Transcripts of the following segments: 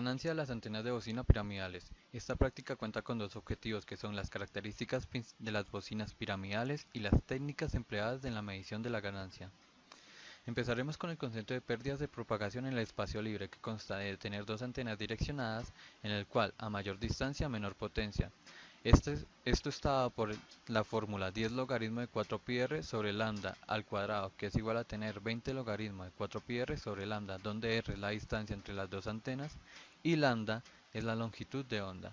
Ganancia de las antenas de bocina piramidales. Esta práctica cuenta con dos objetivos que son las características de las bocinas piramidales y las técnicas empleadas en la medición de la ganancia. Empezaremos con el concepto de pérdidas de propagación en el espacio libre, que consta de tener dos antenas direccionadas, en el cual a mayor distancia menor potencia. Esto está dado por la fórmula 10 logaritmo de 4πr sobre lambda al cuadrado, que es igual a tener 20 logaritmo de 4πr sobre lambda, donde r es la distancia entre las dos antenas y lambda es la longitud de onda.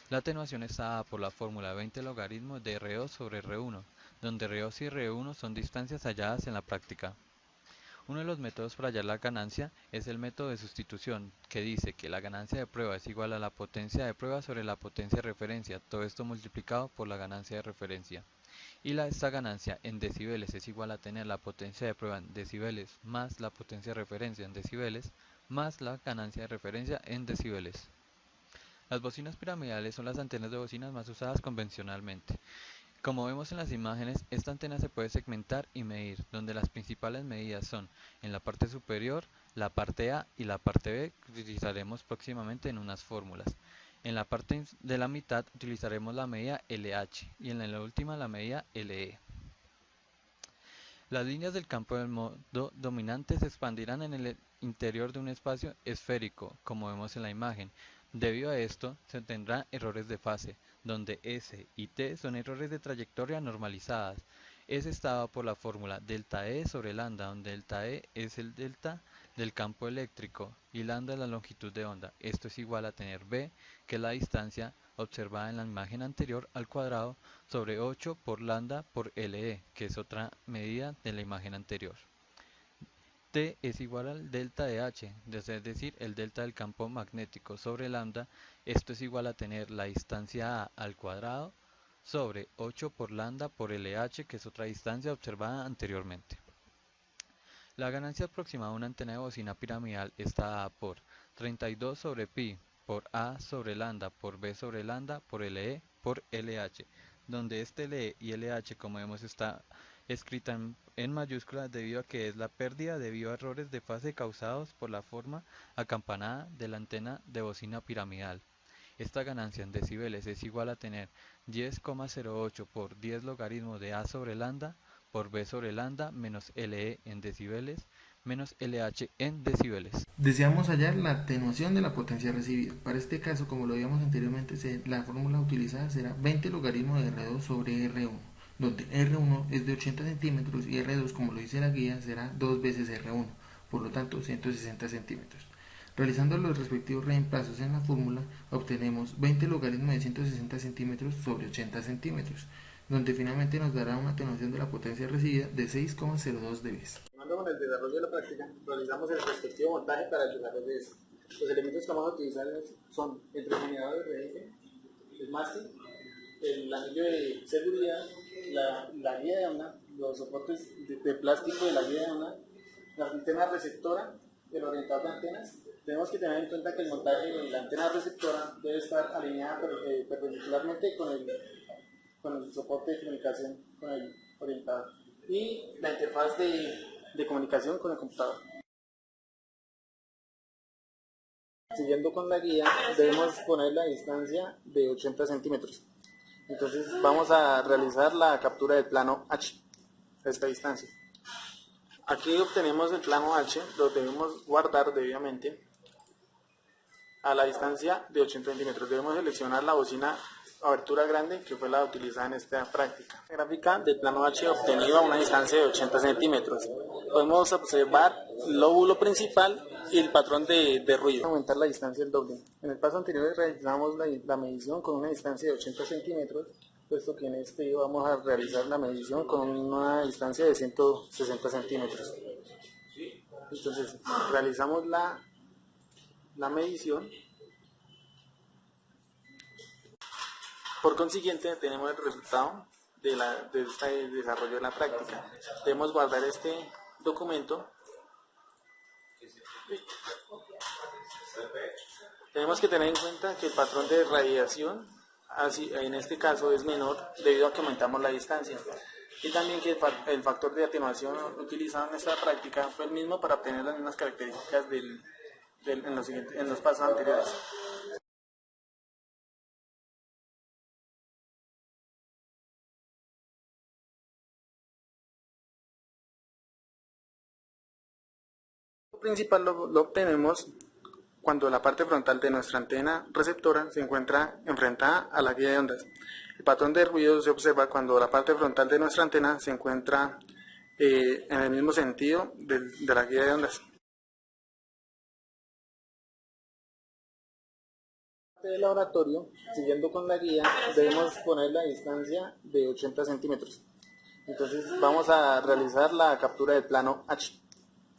La atenuación está dada por la fórmula 20 logaritmo de R2 sobre R1, donde R2 y R1 son distancias halladas en la práctica. Uno de los métodos para hallar la ganancia es el método de sustitución, que dice que la ganancia de prueba es igual a la potencia de prueba sobre la potencia de referencia, todo esto multiplicado por la ganancia de referencia. Y esta ganancia en decibeles es igual a tener la potencia de prueba en decibeles más la potencia de referencia en decibeles más la ganancia de referencia en decibeles. Las bocinas piramidales son las antenas de bocinas más usadas convencionalmente. Como vemos en las imágenes, esta antena se puede segmentar y medir, donde las principales medidas son en la parte superior, la parte A y la parte B, que utilizaremos próximamente en unas fórmulas. En la parte de la mitad utilizaremos la medida LH y en la última la medida LE. Las líneas del campo del modo dominante se expandirán en el interior de un espacio esférico, como vemos en la imagen. Debido a esto, se tendrán errores de fase, donde S y T son errores de trayectoria normalizadas. S está dado por la fórmula delta E sobre lambda, donde delta E es el delta del campo eléctrico y lambda es la longitud de onda. Esto es igual a tener B, que es la distancia observada en la imagen anterior, al cuadrado sobre 8 por lambda por LE, que es otra medida de la imagen anterior. T es igual al delta de H, es decir, el delta del campo magnético sobre lambda. Esto es igual a tener la distancia A al cuadrado sobre 8 por lambda por LH, que es otra distancia observada anteriormente. La ganancia aproximada de una antena de bocina piramidal está dada por 32 sobre pi por A sobre lambda por B sobre lambda por LE por LH, donde este LE y LH, como vemos, está escrita en mayúsculas debido a que es la pérdida debido a errores de fase causados por la forma acampanada de la antena de bocina piramidal. Esta ganancia en decibeles es igual a tener 10,08 por 10 logaritmo de A sobre lambda por B sobre lambda menos LE en decibeles menos LH en decibeles. Deseamos hallar la atenuación de la potencia recibida. Para este caso, como lo vimos anteriormente, la fórmula utilizada será 20 logaritmo de R2 sobre R1, donde R1 es de 80 centímetros y R2, como lo dice la guía, será 2 veces R1, por lo tanto 160 centímetros. Realizando los respectivos reemplazos en la fórmula, obtenemos 20 logaritmo de 160 centímetros sobre 80 centímetros, donde finalmente nos dará una atenuación de la potencia recibida de 6,02 dB. Con el desarrollo de la práctica, realizamos el respectivo montaje para el desarrollo de esto. Los elementos que vamos a utilizar son el terminador de RF, el mástil, el anillo de seguridad, la guía de onda, los soportes de plástico de la guía de onda, la antena receptora, el orientador de antenas. Tenemos que tener en cuenta que el montaje de la antena receptora debe estar alineada perpendicularmente con el soporte de comunicación con el orientador y la interfaz de comunicación con el computador. Siguiendo con la guía, debemos poner la distancia de 80 centímetros. Entonces vamos a realizar la captura del plano H, a esta distancia. Aquí obtenemos el plano H, lo debemos guardar debidamente a la distancia de 80 centímetros. Debemos seleccionar la bocina abertura grande, que fue la utilizada en esta práctica. Gráfica del plano H obtenido a una distancia de 80 centímetros. Podemos observar el lóbulo principal y el patrón de ruido. Aumentar la distancia el doble. En el paso anterior realizamos la medición con una distancia de 80 centímetros, puesto que en este vamos a realizar la medición con una distancia de 160 centímetros. Entonces realizamos la medición. Por consiguiente, tenemos el resultado de este desarrollo de la práctica. Debemos guardar este documento. Tenemos que tener en cuenta que el patrón de radiación, en este caso, es menor debido a que aumentamos la distancia. Y también que el factor de atenuación utilizado en esta práctica fue el mismo para obtener las mismas características del en los pasos anteriores. Lo principal lo obtenemos cuando la parte frontal de nuestra antena receptora se encuentra enfrentada a la guía de ondas. El patrón de ruido se observa cuando la parte frontal de nuestra antena se encuentra en el mismo sentido de la guía de ondas. Del laboratorio, siguiendo con la guía, debemos poner la distancia de 80 centímetros. Entonces vamos a realizar la captura del plano H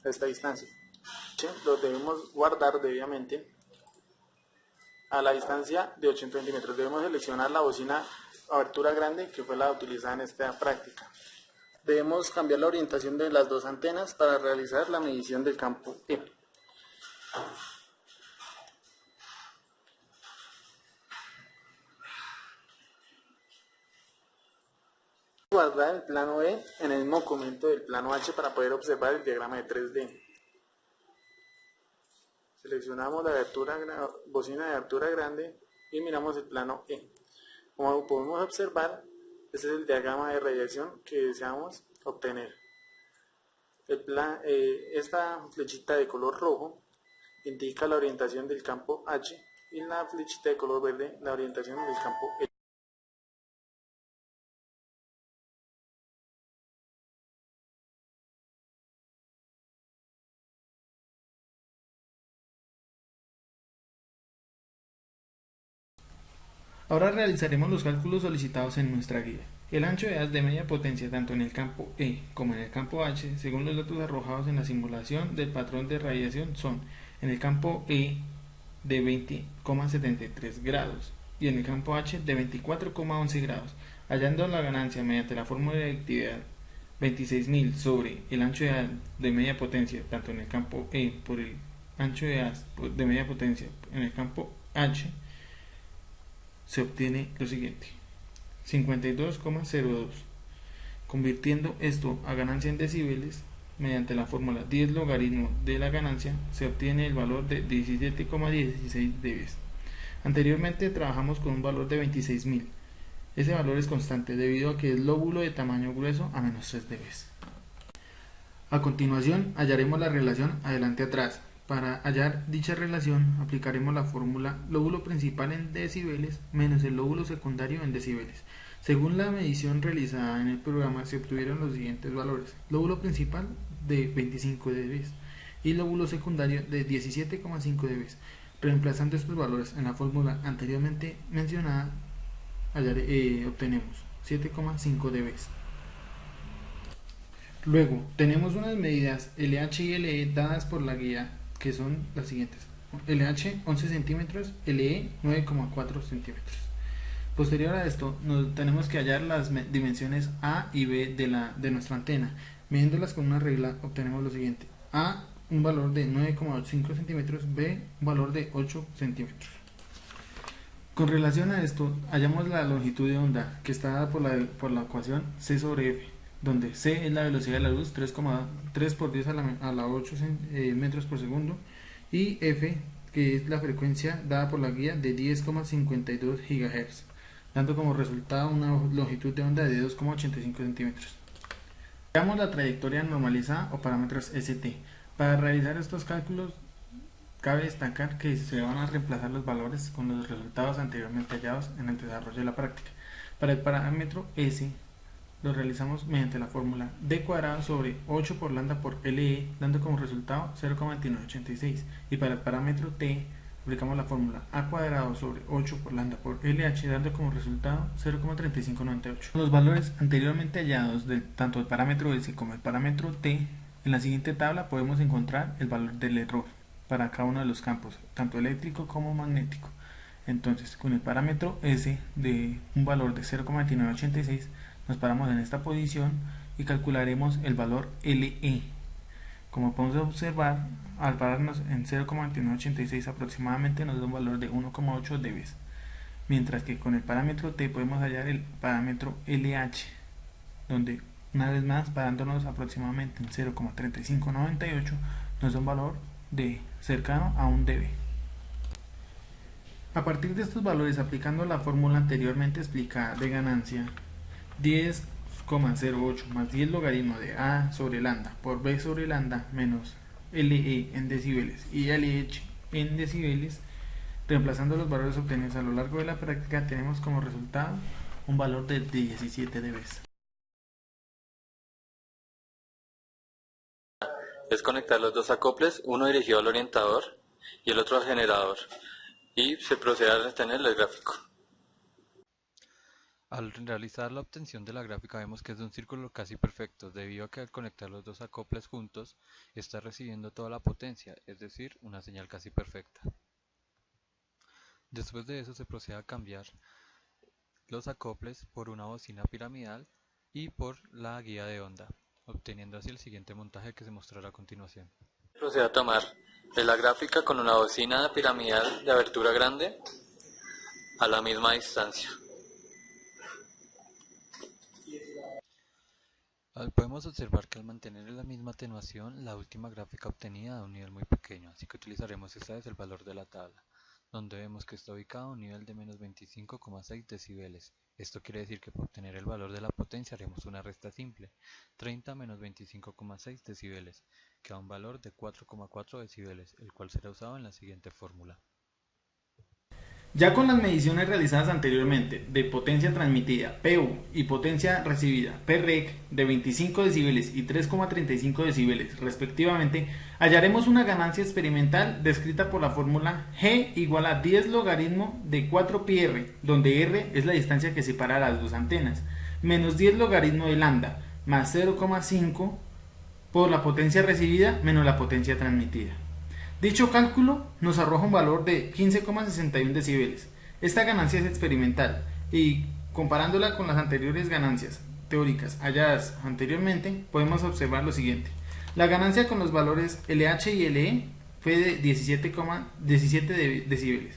a esta distancia. Lo debemos guardar debidamente a la distancia de 80 centímetros. Debemos seleccionar la bocina abertura grande, que fue la utilizada en esta práctica. Debemos cambiar la orientación de las dos antenas para realizar la medición del campo E. Guardar el plano E en el mismo documento del plano H para poder observar el diagrama de 3D. Seleccionamos la bocina de abertura grande y miramos el plano E. Como podemos observar, este es el diagrama de radiación que deseamos obtener. Esta flechita de color rojo indica la orientación del campo H y la flechita de color verde la orientación del campo E. Ahora realizaremos los cálculos solicitados en nuestra guía. El ancho de haz de media potencia tanto en el campo E como en el campo H, según los datos arrojados en la simulación del patrón de radiación, son en el campo E de 20,73 grados y en el campo H de 24,11 grados, hallando la ganancia mediante la fórmula de actividad 26.000 sobre el ancho de haz de media potencia tanto en el campo E por el ancho de haz de media potencia en el campo H, se obtiene lo siguiente: 52,02. Convirtiendo esto a ganancia en decibeles, mediante la fórmula 10 logaritmo de la ganancia, se obtiene el valor de 17,16 dB. Anteriormente trabajamos con un valor de 26.000. Ese valor es constante debido a que es lóbulo de tamaño grueso a menos 3 dB. A continuación hallaremos la relación adelante-atrás. Para hallar dicha relación aplicaremos la fórmula lóbulo principal en decibeles menos el lóbulo secundario en decibeles. Según la medición realizada en el programa se obtuvieron los siguientes valores: lóbulo principal de 25 dB y lóbulo secundario de 17,5 dB. Reemplazando estos valores en la fórmula anteriormente mencionada, obtenemos 7,5 dB. Luego tenemos unas medidas LH y LE dadas por la guía, que son las siguientes: LH 11 centímetros, LE 9,4 centímetros. Posterior a esto tenemos que hallar las dimensiones A y B de nuestra antena. Midiéndolas con una regla obtenemos lo siguiente: A un valor de 9,5 centímetros, B un valor de 8 centímetros. Con relación a esto hallamos la longitud de onda, que está dada por la ecuación C sobre F, donde C es la velocidad de la luz, 3 por 10 a la 8 metros por segundo, y F, que es la frecuencia dada por la guía de 10,52 GHz, dando como resultado una longitud de onda de 2,85 centímetros. Veamos la trayectoria normalizada o parámetros ST. Para realizar estos cálculos cabe destacar que se van a reemplazar los valores con los resultados anteriormente hallados en el desarrollo de la práctica. Para el parámetro S lo realizamos mediante la fórmula d cuadrado sobre 8 por lambda por LE, dando como resultado 0,2986, y para el parámetro T aplicamos la fórmula a cuadrado sobre 8 por lambda por LH, dando como resultado 0,3598. Los valores anteriormente hallados tanto el parámetro S como el parámetro T, en la siguiente tabla podemos encontrar el valor del error para cada uno de los campos, tanto eléctrico como magnético. Entonces, con el parámetro S de un valor de 0,2986, nos paramos en esta posición y calcularemos el valor LE. Como podemos observar, al pararnos en 0,2986 aproximadamente nos da un valor de 1,8 dB, mientras que con el parámetro T podemos hallar el parámetro LH, donde una vez más parándonos aproximadamente en 0,3598 nos da un valor D cercano a un dB. A partir de estos valores, aplicando la fórmula anteriormente explicada de ganancia, 10,08 más 10 logaritmo de A sobre lambda por B sobre lambda menos LE en decibeles y LH en decibeles, reemplazando los valores obtenidos a lo largo de la práctica, tenemos como resultado un valor de 17 dB. Es conectar los dos acoples, uno dirigido al orientador y el otro al generador, y se procede a obtener el gráfico. Al realizar la obtención de la gráfica vemos que es de un círculo casi perfecto, debido a que al conectar los dos acoples juntos está recibiendo toda la potencia, es decir, una señal casi perfecta. Después de eso se procede a cambiar los acoples por una bocina piramidal y por la guía de onda, obteniendo así el siguiente montaje que se mostrará a continuación. Procede a tomar la gráfica con una bocina piramidal de abertura grande a la misma distancia. Podemos observar que al mantener la misma atenuación, la última gráfica obtenida da un nivel muy pequeño, así que utilizaremos esta vez el valor de la tabla, donde vemos que está ubicado a un nivel de menos 25,6 decibeles. Esto quiere decir que para obtener el valor de la potencia haremos una resta simple, 30 menos 25,6 decibeles, que da un valor de 4,4 decibeles, el cual será usado en la siguiente fórmula. Ya con las mediciones realizadas anteriormente de potencia transmitida PU y potencia recibida PREC de 25 decibeles y 3,35 decibeles respectivamente, hallaremos una ganancia experimental descrita por la fórmula G igual a 10 logaritmo de 4πr, donde R es la distancia que separa las dos antenas, menos 10 logaritmo de lambda más 0,5 por la potencia recibida menos la potencia transmitida. Dicho cálculo nos arroja un valor de 15,61 decibeles. Esta ganancia es experimental y comparándola con las anteriores ganancias teóricas halladas anteriormente, podemos observar lo siguiente. La ganancia con los valores LH y LE fue de 17 decibeles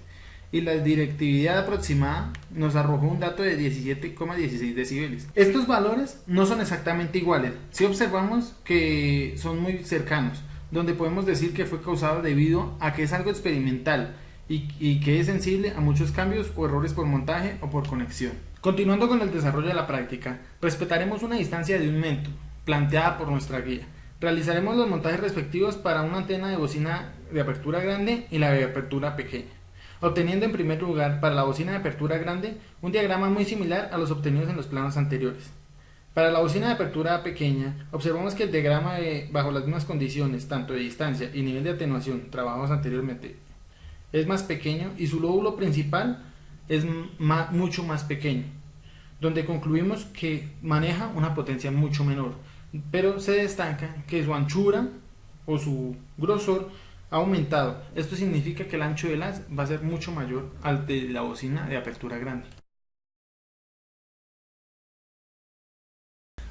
y la directividad aproximada nos arrojó un dato de 17,16 decibeles. Estos valores no son exactamente iguales, si observamos que son muy cercanos, donde podemos decir que fue causado debido a que es algo experimental y que es sensible a muchos cambios o errores por montaje o por conexión. Continuando con el desarrollo de la práctica, respetaremos una distancia de 1 metro, planteada por nuestra guía. Realizaremos los montajes respectivos para una antena de bocina de apertura grande y la de apertura pequeña, obteniendo en primer lugar para la bocina de apertura grande un diagrama muy similar a los obtenidos en los planos anteriores. Para la bocina de apertura pequeña, observamos que el diagrama bajo las mismas condiciones, tanto de distancia y nivel de atenuación trabajados anteriormente, es más pequeño y su lóbulo principal es mucho más pequeño, donde concluimos que maneja una potencia mucho menor, pero se destaca que su anchura o su grosor ha aumentado. Esto significa que el ancho del haz va a ser mucho mayor al de la bocina de apertura grande.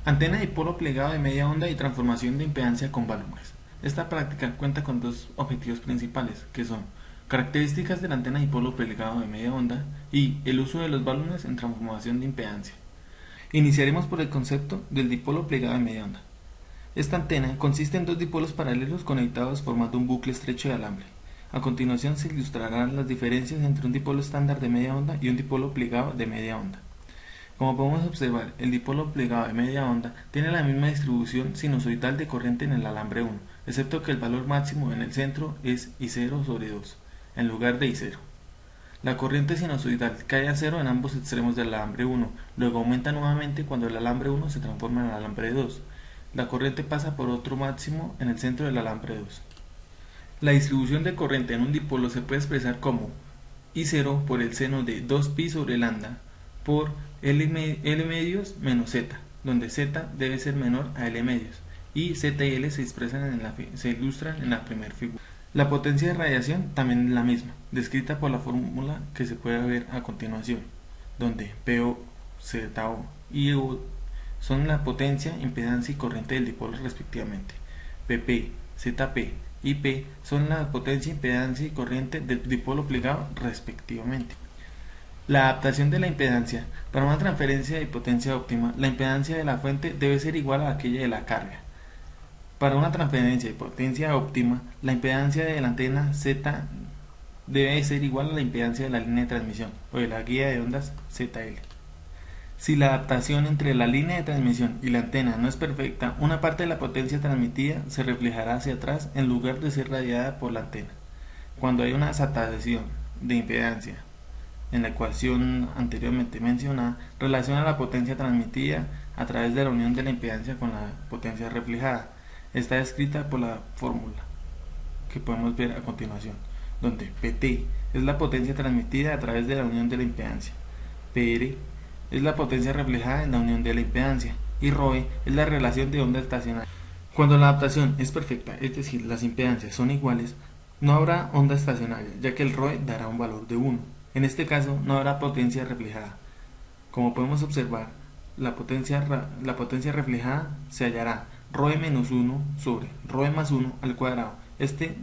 Antena dipolo plegado de media onda y transformación de impedancia con válvulas. Esta práctica cuenta con dos objetivos principales, que son características de la antena dipolo plegado de media onda y el uso de los válvulas en transformación de impedancia. Iniciaremos por el concepto del dipolo plegado de media onda. Esta antena consiste en dos dipolos paralelos conectados formando un bucle estrecho de alambre. A continuación se ilustrarán las diferencias entre un dipolo estándar de media onda y un dipolo plegado de media onda. Como podemos observar, el dipolo plegado de media onda tiene la misma distribución sinusoidal de corriente en el alambre 1, excepto que el valor máximo en el centro es I0 sobre 2, en lugar de I0. La corriente sinusoidal cae a 0 en ambos extremos del alambre 1, luego aumenta nuevamente cuando el alambre 1 se transforma en el alambre 2. La corriente pasa por otro máximo en el centro del alambre 2. La distribución de corriente en un dipolo se puede expresar como I0 por el seno de 2pi sobre lambda por L medios menos Z, donde Z debe ser menor a L medios, y Z y L se ilustran en la primera figura. La potencia de radiación también es la misma, descrita por la fórmula que se puede ver a continuación, donde PO, ZO y EO son la potencia, impedancia y corriente del dipolo respectivamente. PP, ZP y P son la potencia, impedancia y corriente del dipolo plegado respectivamente. La adaptación de la impedancia. Para una transferencia de potencia óptima, la impedancia de la fuente debe ser igual a aquella de la carga. Para una transferencia de potencia óptima, la impedancia de la antena Z debe ser igual a la impedancia de la línea de transmisión o de la guía de ondas ZL. Si la adaptación entre la línea de transmisión y la antena no es perfecta, una parte de la potencia transmitida se reflejará hacia atrás en lugar de ser radiada por la antena. Cuando hay una desatación de impedancia en la ecuación anteriormente mencionada, relaciona la potencia transmitida a través de la unión de la impedancia con la potencia reflejada. Está descrita por la fórmula que podemos ver a continuación, donde Pt es la potencia transmitida a través de la unión de la impedancia, Pr es la potencia reflejada en la unión de la impedancia y ρe es la relación de onda estacionaria. Cuando la adaptación es perfecta, es decir, las impedancias son iguales, no habrá onda estacionaria, ya que el ρe dará un valor de 1. En este caso, no habrá potencia reflejada. Como podemos observar, la potencia reflejada se hallará ρe menos 1 sobre ρe más 1 al cuadrado. Este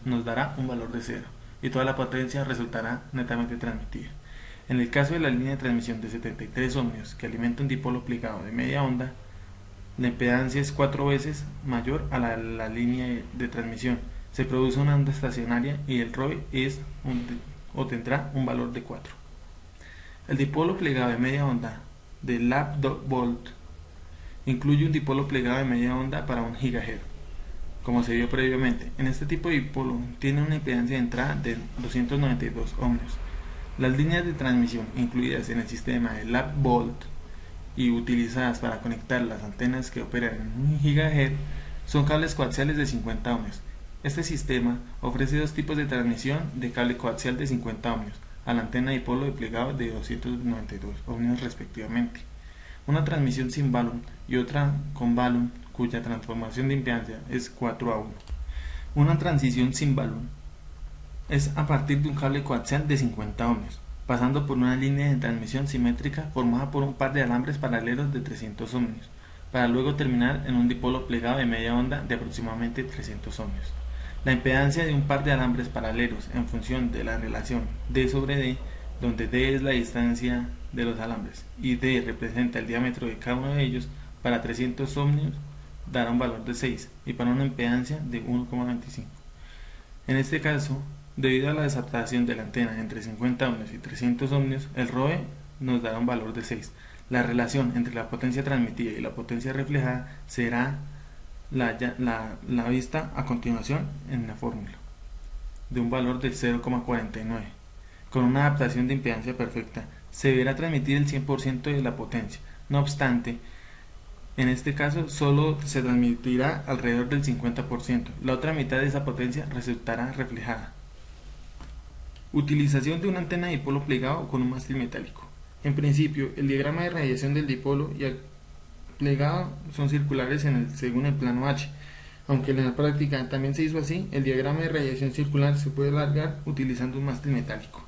nos dará un valor de 0 y toda la potencia resultará netamente transmitida. En el caso de la línea de transmisión de 73 ohmios que alimenta un dipolo plegado de media onda, la impedancia es 4 veces mayor a la línea de transmisión. Se produce una onda estacionaria y el ρe tendrá un valor de 4. El dipolo plegado de media onda de Lapp-Volt incluye un dipolo plegado de media onda para 1 GHz, como se vio previamente. En este tipo de dipolo tiene una impedancia de entrada de 292 ohmios. Las líneas de transmisión incluidas en el sistema de Lapp-Volt y utilizadas para conectar las antenas que operan en 1 GHz son cables coaxiales de 50 ohmios. Este sistema ofrece dos tipos de transmisión de cable coaxial de 50 ohmios a la antena dipolo de plegado de 292 ohmios respectivamente. Una transmisión sin balun y otra con balun, cuya transformación de impedancia es 4:1. Una transición sin balun es a partir de un cable coaxial de 50 ohmios, pasando por una línea de transmisión simétrica formada por un par de alambres paralelos de 300 ohmios, para luego terminar en un dipolo plegado de media onda de aproximadamente 300 ohmios. La impedancia de un par de alambres paralelos en función de la relación D sobre D, donde D es la distancia de los alambres y D representa el diámetro de cada uno de ellos, para 300 ohmios dará un valor de 6 y para una impedancia de 1,25. En este caso, debido a la desadaptación de la antena entre 50 ohmios y 300 ohmios, el ρe nos dará un valor de 6. La relación entre la potencia transmitida y la potencia reflejada será la vista a continuación en la fórmula, de un valor de 0,49. Con una adaptación de impedancia perfecta, se deberá transmitir el 100% de la potencia. No obstante, en este caso solo se transmitirá alrededor del 50%. La otra mitad de esa potencia resultará reflejada. Utilización de una antena de dipolo plegado con un mástil metálico. En principio, el diagrama de radiación del dipolo y el plegado son circulares según el plano H. Aunque en la práctica también se hizo así, el diagrama de radiación circular se puede alargar utilizando un mástil metálico.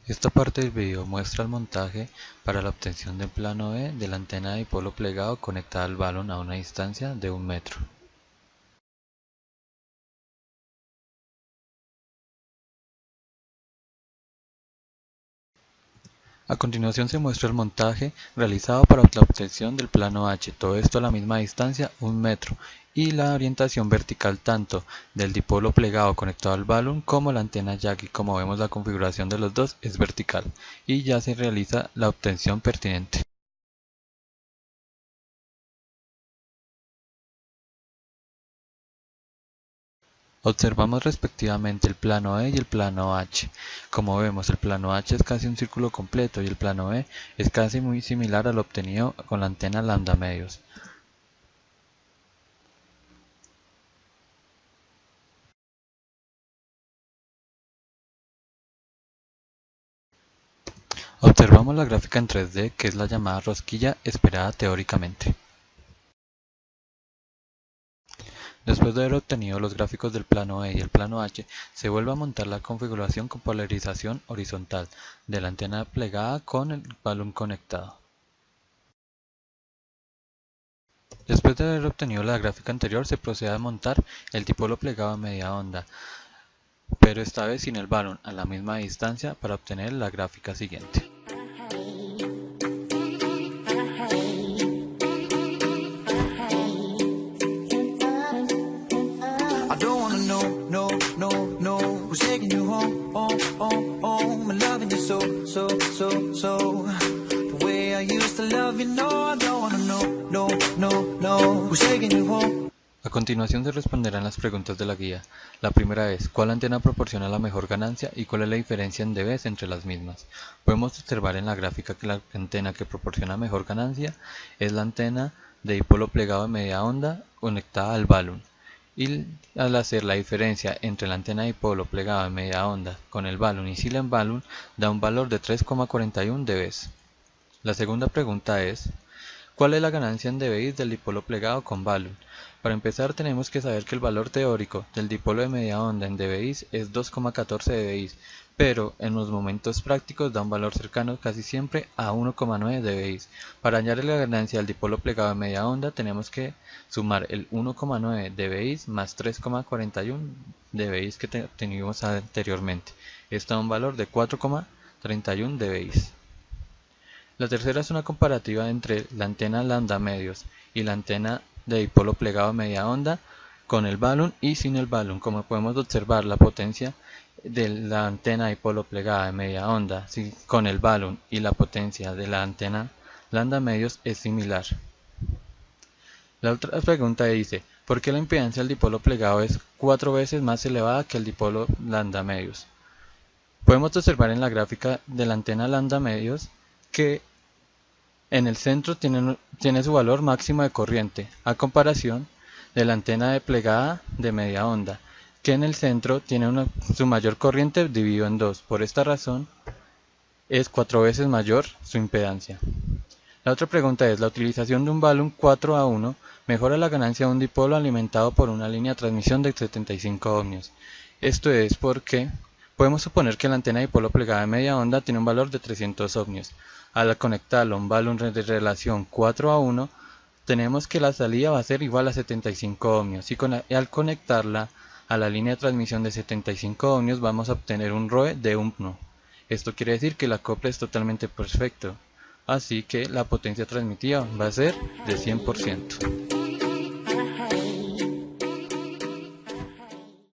Esta parte del video muestra el montaje para la obtención del plano E de la antena de dipolo plegado conectada al balón a una distancia de 1 metro. A continuación se muestra el montaje realizado para la obtención del plano H, todo esto a la misma distancia, 1 metro, y la orientación vertical tanto del dipolo plegado conectado al balón como la antena Yagi. Como vemos, la configuración de los dos es vertical y ya se realiza la obtención pertinente. Observamos respectivamente el plano E y el plano H. Como vemos, el plano H es casi un círculo completo y el plano E es casi muy similar al obtenido con la antena lambda medios. Observamos la gráfica en 3D, que es la llamada rosquilla esperada teóricamente. Después de haber obtenido los gráficos del plano E y el plano H, se vuelve a montar la configuración con polarización horizontal de la antena plegada con el balón conectado. Después de haber obtenido la gráfica anterior, se procede a montar el dipolo plegado a media onda, pero esta vez sin el balón, a la misma distancia, para obtener la gráfica siguiente. continuación se responderán las preguntas de la guía. La primera es, ¿cuál antena proporciona la mejor ganancia y cuál es la diferencia en dB entre las mismas? Podemos observar en la gráfica que la antena que proporciona mejor ganancia es la antena de dipolo plegado de media onda conectada al balun. Y al hacer la diferencia entre la antena de dipolo plegado de media onda con el balun y sin el balun da un valor de 3,41 dB. La segunda pregunta es, ¿cuál es la ganancia en dBi del dipolo plegado con balun? Para empezar tenemos que saber que el valor teórico del dipolo de media onda en dBi es 2,14 dBi, pero en los momentos prácticos da un valor cercano casi siempre a 1,9 dBi. Para hallar la ganancia del dipolo plegado de media onda tenemos que sumar el 1,9 dBi más 3,41 dBi que teníamos anteriormente. Esto da un valor de 4,31 dBi. La tercera es una comparativa entre la antena lambda medios y la antena de dipolo plegado de media onda con el balun y sin el balun. Como podemos observar, la potencia de la antena de dipolo plegada de media onda con el balun y la potencia de la antena lambda medios es similar. La otra pregunta dice, ¿por qué la impedancia del dipolo plegado es 4 veces más elevada que el dipolo lambda medios? Podemos observar en la gráfica de la antena lambda medios que en el centro tiene su valor máximo de corriente, a comparación de la antena de plegada de media onda, que en el centro tiene su mayor corriente dividido en 2. Por esta razón, es 4 veces mayor su impedancia. La otra pregunta es, ¿la utilización de un balun 4A1 mejora la ganancia de un dipolo alimentado por una línea de transmisión de 75 ohmios? Esto es porque podemos suponer que la antena de dipolo plegada de media onda tiene un valor de 300 ohmios. Al conectarlo a un balun de relación 4A1, tenemos que la salida va a ser igual a 75 ohmios y al conectarla a la línea de transmisión de 75 ohmios vamos a obtener un ROE de 1. Esto quiere decir que el acople es totalmente perfecto, así que la potencia transmitida va a ser de 100%.